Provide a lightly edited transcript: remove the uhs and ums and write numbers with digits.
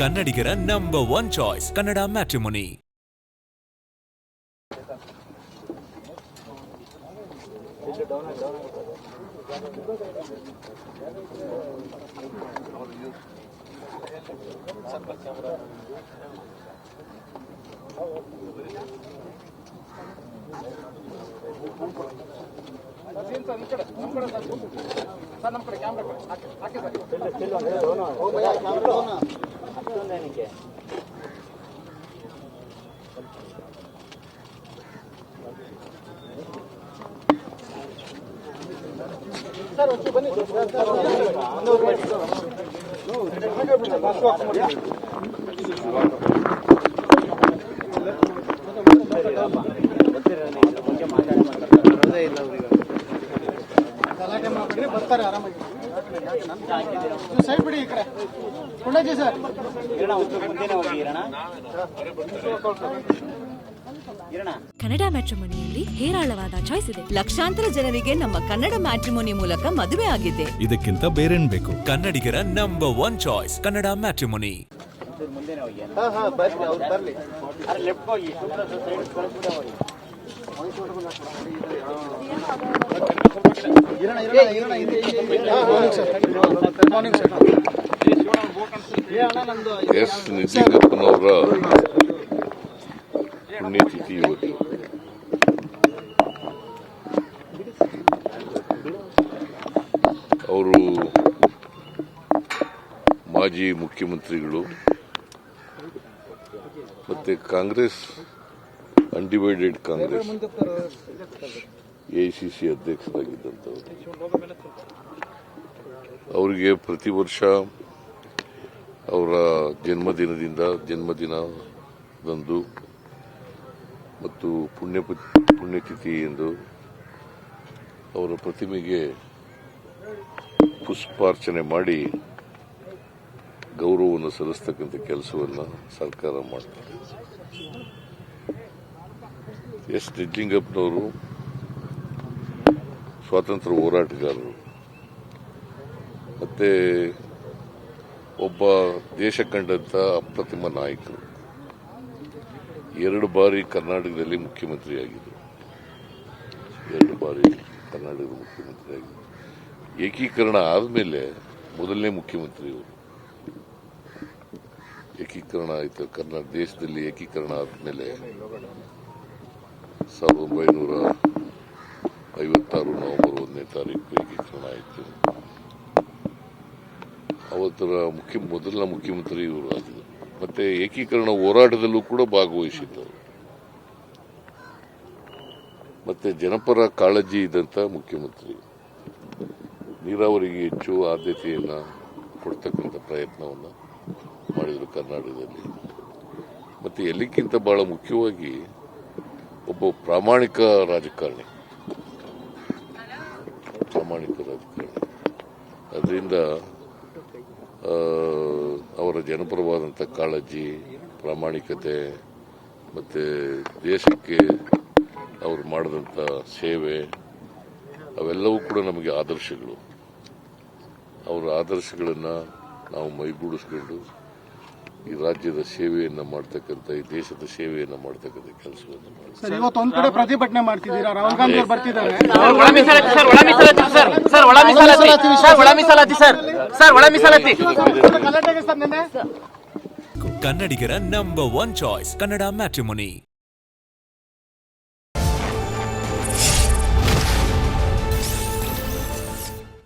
ಕನ್ನಡಿಗರ number 1 choice Kannada matrimony. ಬರ್ತಾರೆ ಆರಾಮಾಗಿ ಸೈಡ್ ಬಿಡಿ ಈ ಕಡೆ ಕೊಂಡಾಜಿ ಸರ್ ಕನ್ನಡ ಮ್ಯಾಟ್ರಿಮೋನಿಯಲ್ಲಿ ಹೇರಾಳವಾದ ಚಾಯ್ಸ್ ಇದೆ. ಲಕ್ಷಾಂತರ ಜನರಿಗೆ ನಮ್ಮ ಕನ್ನಡ ಮ್ಯಾಟ್ರಿಮೋನಿ ಮೂಲಕ ಮದುವೆ ಆಗಿದೆ. ಇದಕ್ಕಿಂತ ಬೇರೇನ್ ಬೇಕು? ಕನ್ನಡಿಗರ number 1 choice Kannada matrimony. S ನಿಜಲಿಂಗಪ್ಪನವರ ಪುಣ್ಯತಿಥಿ ಇವತ್ತು. ಅವರು ಮಾಜಿ ಮುಖ್ಯಮಂತ್ರಿಗಳು ಮತ್ತೆ ಕಾಂಗ್ರೆಸ್ ಅನ್ಡಿವೈಡೆಡ್ ಕಾಂಗ್ರೆಸ್ ಎಐಸಿಸಿ ಅಧ್ಯಕ್ಷರಾಗಿದ್ದಂಥವರು. ಅವರಿಗೆ ಪ್ರತಿ ವರ್ಷ ಅವರ ಜನ್ಮದಿನದಂದು ಮತ್ತು ಪುಣ್ಯತಿಥಿ ಎಂದು ಅವರ ಪ್ರತಿಮೆಗೆ ಪುಷ್ಪಾರ್ಚನೆ ಮಾಡಿ ಗೌರವವನ್ನು ಸಲ್ಲಿಸತಕ್ಕಂಥ ಕೆಲಸವನ್ನು ಸರ್ಕಾರ ಮಾಡ್ತಾರೆ. ಎಸ್ ನಿಜಲಿಂಗಪ್ಪನವರು ಸ್ವಾತಂತ್ರ್ಯ ಹೋರಾಟಗಾರರು ಮತ್ತೆ ಒಬ್ಬ ದೇಶ ಕಂಡಂತ ಅಪ್ರತಿಮ ನಾಯಕರು. 2 ಬಾರಿ ಕರ್ನಾಟಕದಲ್ಲಿ ಮುಖ್ಯಮಂತ್ರಿಯಾಗಿದ್ದರು. ಏಕೀಕರಣ ಆದಮೇಲೆ ಮೊದಲನೇ ಮುಖ್ಯಮಂತ್ರಿ ಅವರು. ಏಕೀಕರಣ ಆಯಿತು ದೇಶದಲ್ಲಿ ಏಕೀಕರಣ ಆದಮೇಲೆ 1956 ನವೆಂಬರ್ 1ನೇ ತಾರೀಕು ಏಕೀಕರಣ ಆಯಿತು. ಅವತ್ತರ ಮೊದಲ ಮುಖ್ಯಮಂತ್ರಿ ಇವರು ಆಗಿದ್ದರು. ಮತ್ತೆ ಏಕೀಕರಣ ಹೋರಾಟದಲ್ಲೂ ಕೂಡ ಭಾಗವಹಿಸಿದ್ದರು. ಮತ್ತೆ ಜನಪರ ಕಾಳಜಿ ಇದ್ದಂತ ಮುಖ್ಯಮಂತ್ರಿ. ನೀರಾವರಿಗೆ ಹೆಚ್ಚು ಆದ್ಯತೆಯನ್ನು ಕೊಡ್ತಕ್ಕಂಥ ಪ್ರಯತ್ನವನ್ನು ಮಾಡಿದರು ಕರ್ನಾಟಕದಲ್ಲಿ. ಮತ್ತೆ ಎಲ್ಲಕ್ಕಿಂತ ಬಹಳ ಮುಖ್ಯವಾಗಿ ಒಬ್ಬ ಪ್ರಾಮಾಣಿಕ ರಾಜಕಾರಣಿ. ಅದರಿಂದ ಅವರ ಜನಪರವಾದಂಥ ಕಾಳಜಿ, ಪ್ರಾಮಾಣಿಕತೆ ಮತ್ತೆ ದೇಶಕ್ಕೆ ಅವರು ಮಾಡಿದಂಥ ಸೇವೆ ಅವೆಲ್ಲವೂ ಕೂಡ ನಮಗೆ ಆದರ್ಶಗಳು. ಅವರ ಆದರ್ಶಗಳನ್ನು ನಾವು ಮೈಗೂಡಿಸ್ಕೊಂಡು ಈ ರಾಜ್ಯದ ಸೇವೆಯನ್ನು ಮಾಡ್ತಕ್ಕಂಥ, ಈ ದೇಶದ ಸೇವೆಯನ್ನು ಮಾಡ್ತಕ್ಕಂಥ ಕೆಲಸವನ್ನು ಮಾಡ್ತಾರೆ. ಇವತ್ತೊಂದು ಕಡೆ ಪ್ರತಿಭಟನೆ ಮಾಡ್ತಿದ್ದೀರಾ, ರಾಹುಲ್ ಗಾಂಧಿ ಅವರು ಬರ್ತಿದ್ದಾರೆ. ಕನ್ನಡಿಗರ ನಂಬರ್ 1 ಚಾಯ್ಸ್ ಕನ್ನಡ ಮ್ಯಾಟ್ರಿಮೋನಿ.